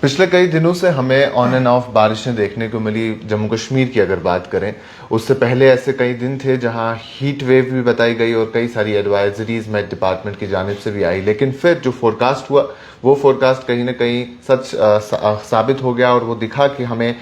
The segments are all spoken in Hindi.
पिछले कई दिनों से हमें ऑन एंड ऑफ बारिशें देखने को मिली। जम्मू कश्मीर की अगर बात करें, उससे पहले ऐसे कई दिन थे जहां हीट वेव भी बताई गई और कई सारी एडवाइजरीज मेट डिपार्टमेंट की जानिब से भी आई। लेकिन फिर जो फोरकास्ट हुआ वो फोरकास्ट कहीं ना कहीं सच साबित हो गया और वो दिखा कि हमें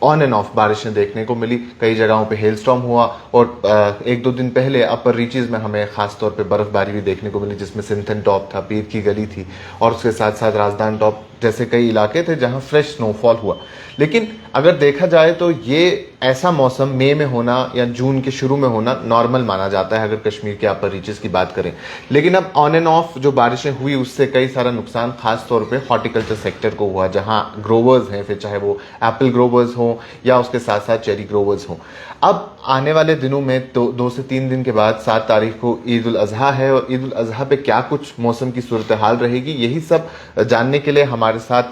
ऑन एंड ऑफ बारिशें देखने को मिली। कई जगहों पे हेल स्टॉर्म हुआ और एक दो दिन पहले अपर रीचेज में हमें खास तौर पे बर्फबारी भी देखने को मिली, जिसमें सिंथन टॉप था, पीर की गली थी और उसके साथ साथ राजदान टॉप जैसे कई इलाके थे जहां फ्रेश स्नोफॉल हुआ। लेकिन अगर देखा जाए तो ये ऐसा मौसम मई में होना या जून के शुरू में होना नॉर्मल माना जाता है अगर कश्मीर के अपर रीचेस की बात करें। लेकिन अब ऑन एंड ऑफ जो बारिशें हुई उससे कई सारा नुकसान खास तौर पे हॉर्टिकल्चर सेक्टर को हुआ, जहां ग्रोवर्स हैं, फिर चाहे वो एप्पल ग्रोवर्स हों या उसके साथ साथ चेरी ग्रोवर्स हों। अब आने वाले दिनों में तो 2 से 3 दिन के बाद 7 तारीख को ईद उल अजहा है और ईद उल अजहा पे क्या कुछ मौसम की सूरत हाल रहेगी, यही सब जानने के लिए हमारे साथ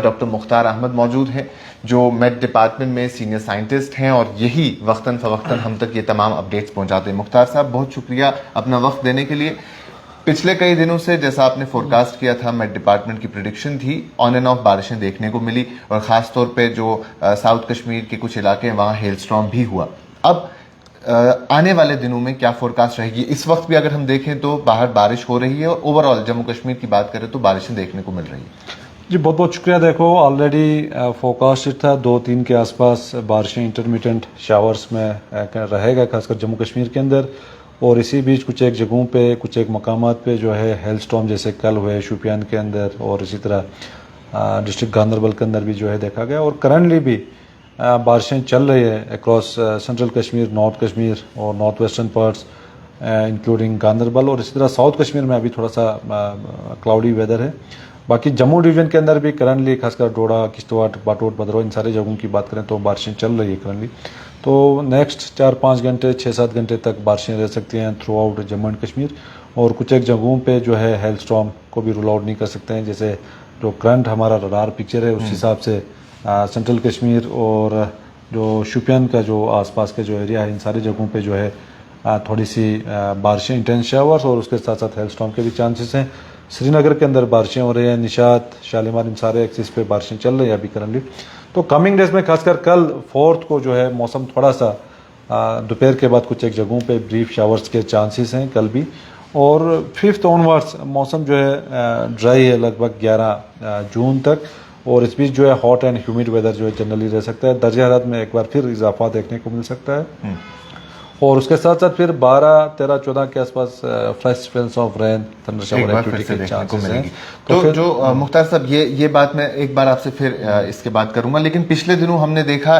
डॉक्टर मुख्तार अहमद मौजूद हैं जो मेट डिपार्टमेंट में सीनियर साइंटिस्ट हैं और यही वक्तन फवक्तन हम तक ये तमाम अपडेट्स पहुंचाते हैं। मुख्तार साहब, बहुत शुक्रिया अपना वक्त देने के लिए। पिछले कई दिनों से जैसा आपने फोरकास्ट किया था, मेट डिपार्टमेंट की प्रिडिक्शन थी, ऑन एंड ऑफ बारिशें देखने को मिली और खास तौर पे जो साउथ कश्मीर के कुछ इलाके हैं वहां हेल स्टॉर्म भी हुआ। अब आने वाले दिनों में क्या फोरकास्ट रहेगी? इस वक्त भी अगर हम देखें तो बाहर बारिश हो रही है और ओवरऑल जम्मू कश्मीर की बात करें तो बारिशें देखने को मिल रही है। जी बहुत बहुत शुक्रिया। देखो, ऑलरेडी फोरकास्ट था 2-3 के आसपास बारिशें इंटरमीडिएट शावर्स में रहेगा, खासकर जम्मू कश्मीर के अंदर। और इसी बीच कुछ एक जगहों पे, कुछ एक मकामात पे जो है हेल स्टॉर्म जैसे कल हुए शोपियान के अंदर और इसी तरह डिस्ट्रिक्ट गांदरबल के अंदर भी जो है देखा गया। और करंटली भी बारिशें चल रही है across central Kashmir, north Kashmir और north western parts including Ganderbal. और इसी तरह साउथ कश्मीर में अभी थोड़ा सा क्लाउडी वेदर है। बाकी जम्मू डिवीजन के अंदर भी करंटली खासकर डोडा, किश्तवाड़, बाटोट, भद्रवाह इन सारे जगहों की बात करें तो बारिशें चल रही है करंटली। तो नेक्स्ट 4-5 घंटे, 6-7 घंटे तक बारिशें रह सकती हैं through out Jammu and Kashmir. और कुछ एक जगहों पे जो है हेल स्टॉर्म को भी रूल आउट नहीं कर सकते हैं। जैसे जो करंट हमारा रडार पिक्चर है उस हिसाब से सेंट्रल कश्मीर और जो शोपियान का जो आसपास के जो एरिया है इन सारी जगहों पे जो है थोड़ी सी बारिशें, इंटेंस शावर्स और उसके साथ साथ हेल स्टॉर्म के भी चांसेस हैं। श्रीनगर के अंदर बारिशें हो रही हैं, निशात, शालीमार, इन सारे एक्सिस पे बारिशें चल रही है अभी करंटली। तो कमिंग डेज में खासकर कल 4th को जो है मौसम थोड़ा सा दोपहर के बाद कुछ एक जगहों पे ब्रीफ शावर्स के चांसेस हैं कल भी। और 5th ऑनवर्ड्स मौसम जो है ड्राई है लगभग 11 जून तक। और इस बीच जो है हॉट एंड ह्यूमिड वेदर जो है जनरली रह सकता है। दर्जा हरारत में एक बार फिर इजाफा देखने को मिल सकता है। और उसके साथ साथ फिर 12, 13, 14 के आसपास fresh spells of rain, thundershower activity के चांसेस हैं। तो जो मुख्तार साहब, ये बात मैं एक बार आपसे फिर इसके बाद करूंगा। लेकिन पिछले दिनों हमने देखा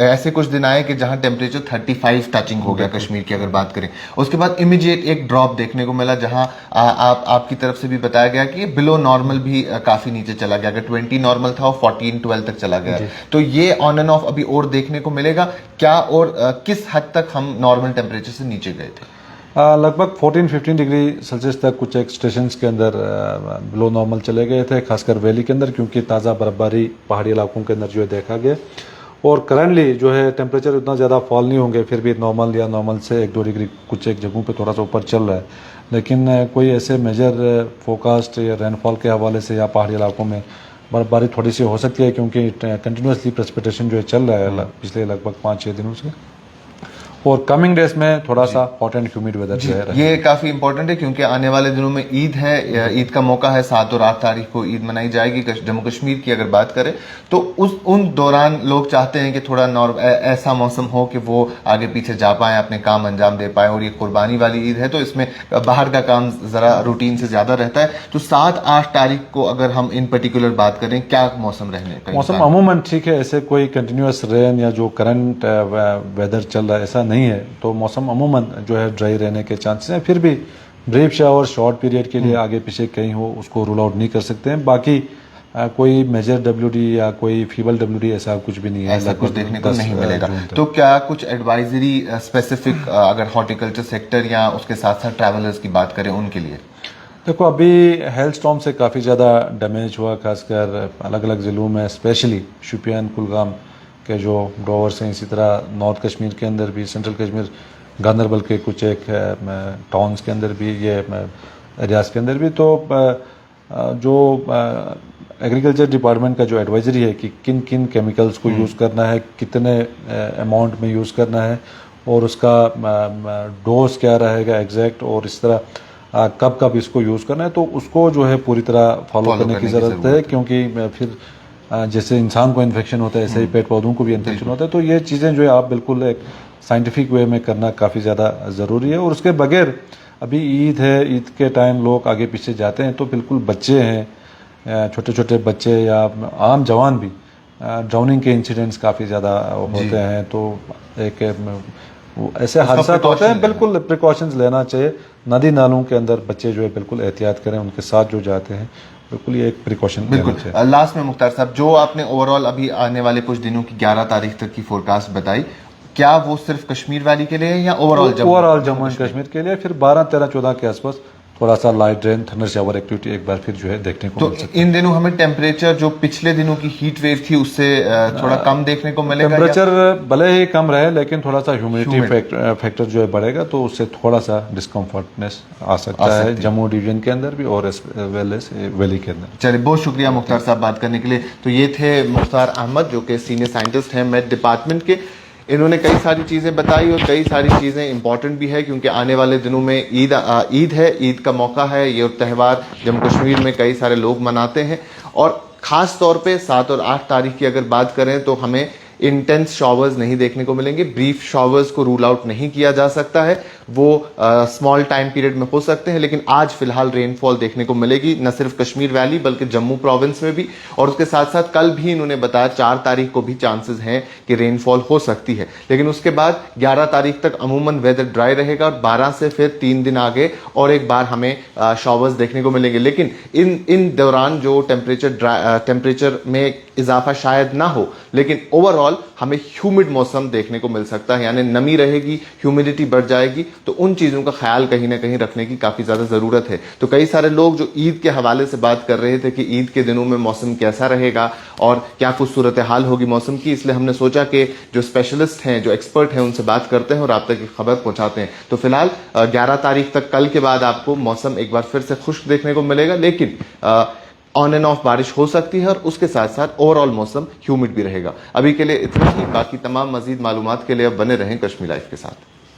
ऐसे कुछ दिन आए कि जहां टेम्परेचर 35 टचिंग हो गया कश्मीर की अगर बात करें। उसके बाद इमीडिएट एक ड्रॉप देखने को मिला जहां आपकी तरफ से भी बताया गया कि बिलो नॉर्मल भी काफी नीचे चला गया। अगर 20 नॉर्मल था और 14-12 तक चला गया। तो ये ऑन एंड ऑफ अभी और देखने को मिलेगा क्या? और किस हद तक हम नॉर्मल टेम्परेचर से नीचे गए थे? लगभग 14-15 डिग्री सेल्सियस तक कुछ एक स्टेशंस के अंदर बिलो नॉर्मल चले गए थे, खासकर वैली के अंदर, क्योंकि ताज़ा बर्फबारी पहाड़ी इलाकों के अंदर जो है देखा गया। और करंटली जो है टेम्परेचर उतना ज़्यादा फॉल नहीं होंगे, फिर भी नॉर्मल या नॉर्मल से 1-2 डिग्री कुछ एक जगहों पे थोड़ा सा ऊपर चल रहा है। लेकिन कोई ऐसे मेजर फोरकास्ट या रेनफॉल के हवाले से या पहाड़ी इलाकों में बर्फबारी थोड़ी सी हो सकती है, क्योंकि कंटिन्यूसली प्रेसिपिटेशन जो है चल रहा है पिछले लगभग 5-6 दिनों से। और कमिंग डेज में थोड़ा सा हॉट एंड ह्यूमिड वेदर जो है ये काफी इंपॉर्टेंट है, क्योंकि आने वाले दिनों में ईद है, ईद का मौका है। 7 और 8 तारीख को ईद मनाई जाएगी जम्मू कश्मीर की अगर बात करें तो उन दौरान लोग चाहते हैं कि थोड़ा ऐसा मौसम हो कि वो आगे पीछे जा पाए, अपने काम अंजाम दे पाए। और ये कुर्बानी वाली ईद है तो इसमें बाहर का काम जरा रूटीन से ज्यादा रहता है। तो 7-8 तारीख को अगर हम इन पर्टिकुलर बात करें, क्या मौसम रहने का? मौसम अमूमन ठीक है, ऐसे कोई कंटिन्यूस रेन या जो करंट वेदर चल रहा है ऐसा नहीं है। तो मौसम अमूमन जो है ड्राई रहने के चांसेस हैं। फिर भी ब्रीफ शावर शॉर्ट पीरियड के लिए आगे पीछे कहीं हो उसको रूल आउट नहीं कर सकते हैं। बाकी कोई मेजर WD या कोई फीबल WD ऐसा कुछ भी नहीं है, ऐसा कुछ देखने को नहीं मिलेगा। तो क्या कुछ एडवाइजरी स्पेसिफिक अगर हॉर्टिकल्चर सेक्टर या उसके साथ साथ ट्रैवलर्स की बात करें उनके लिए? देखो, अभी हेल स्टॉर्म से काफ़ी ज़्यादा डैमेज हुआ, खासकर अलग अलग ज़िलों में, स्पेशली शोपियान, कुलगाम के जो ड्रोवर्स हैं। इसी तरह नॉर्थ कश्मीर के अंदर भी, सेंट्रल कश्मीर, गांदरबल के कुछ एक टाउन्स के अंदर भी, ये एरियाज़ के अंदर भी। तो जो एग्रीकल्चर डिपार्टमेंट का जो एडवाइजरी है कि किन किन केमिकल्स को यूज़ करना है, कितने अमाउंट में यूज़ करना है और उसका डोज क्या रहेगा एग्जैक्ट, और इस तरह कब कब इसको यूज़ करना है, तो उसको जो है पूरी तरह फॉलो करने की ज़रूरत है। क्योंकि फिर जैसे इंसान को इन्फेक्शन होता है ऐसे ही पेड़ पौधों को भी इन्फेक्शन होता है। तो ये चीज़ें जो है आप बिल्कुल एक साइंटिफिक वे में करना काफ़ी ज़्यादा ज़रूरी है। और उसके बगैर अभी ईद है, ईद के टाइम लोग आगे पीछे जाते हैं, तो बिल्कुल बच्चे हैं, छोटे छोटे बच्चे या आम जवान भी ड्राउनिंग के इंसिडेंट्स काफ़ी ज़्यादा होते हैं। तो एक ऐसे हादसा होते हैं, बिल्कुल प्रिकॉशंस लेना चाहिए। नदी नालों के अंदर बच्चे जो है बिल्कुल एहतियात करें, उनके साथ जो जाते हैं बिल्कुल ये एक प्रिकॉशन लेना चाहिए। लास्ट में मुख्तार साहब, जो आपने ओवरऑल अभी आने वाले कुछ दिनों की 11 तारीख तक की फोरकास्ट बताई, क्या वो सिर्फ कश्मीर वैली के लिए है या ओवरऑल जम्मू एंड कश्मीर के लिए? फिर 12, 13, 14 के आसपास थोड़ा सा light rain, thunder shower activity एक बार फिर जो है देखने को मिल सकती है। इन दिनों हमें टेम्परेचर जो पिछले दिनों की हीट वेव थी उससे थोड़ा कम देखने को मिलेगा? टेम्परेचर भले ही कम रहे लेकिन थोड़ा सा ह्यूमिडिटी फैक्टर जो है बढ़ेगा, तो उससे थोड़ा सा डिस्कम्फर्टनेस आ सकता है जम्मू डिवीजन के अंदर भी और वेल एज वैली के अंदर। चलिए, बहुत शुक्रिया मुख्तार साहब बात करने के लिए। तो ये थे मुख्तार अहमद जो कि सीनियर साइंटिस्ट हैं मेट डिपार्टमेंट के। इन्होंने कई सारी चीज़ें बताई और कई सारी चीज़ें इंपॉर्टेंट भी है, क्योंकि आने वाले दिनों में ईद है, ईद का मौका है। ये त्यौहार जम्मू कश्मीर में कई सारे लोग मनाते हैं और ख़ास तौर पे 7 और 8 तारीख की अगर बात करें तो हमें इंटेंस शॉवर्स नहीं देखने को मिलेंगे। ब्रीफ शॉवर्स को रूल आउट नहीं किया जा सकता है, वो स्मॉल टाइम पीरियड में हो सकते हैं, लेकिन आज फिलहाल रेनफॉल देखने को मिलेगी न सिर्फ कश्मीर वैली बल्कि जम्मू प्रोविंस में भी। और उसके साथ साथ कल भी इन्होंने बताया 4 तारीख को भी चांसेस हैं कि रेनफॉल हो सकती है, लेकिन उसके बाद 11 तारीख तक अमूमन वेदर ड्राई रहेगा और 12 से फिर 3 दिन आगे और एक बार हमें शॉवर्स देखने को मिलेंगे। लेकिन इन दौरान जो टेम्परेचर में इजाफा शायद ना हो, लेकिन ओवरऑल हमें ह्यूमिड मौसम देखने को मिल सकता है, यानी नमी रहेगी, ह्यूमिडिटी बढ़ जाएगी। तो उन चीज़ों का ख्याल कहीं ना कहीं रखने की काफ़ी ज़्यादा ज़रूरत है। तो कई सारे लोग जो ईद के हवाले से बात कर रहे थे कि ईद के दिनों में मौसम कैसा रहेगा और क्या कुछ सूरत हाल होगी मौसम की, इसलिए हमने सोचा कि जो स्पेशलिस्ट हैं, जो एक्सपर्ट हैं, उनसे बात करते हैं और आप तक खबर पहुंचाते हैं। तो फिलहाल 11 तारीख तक, कल के बाद आपको मौसम एक बार फिर से खुश्क देखने को मिलेगा, लेकिन ऑन एंड ऑफ बारिश हो सकती है और उसके साथ साथ ओवरऑल मौसम ह्यूमिड भी रहेगा। अभी के लिए इतना ही। बाकी तमाम मजीद मालूमात के लिए अब बने रहें कश्मीर लाइव के साथ।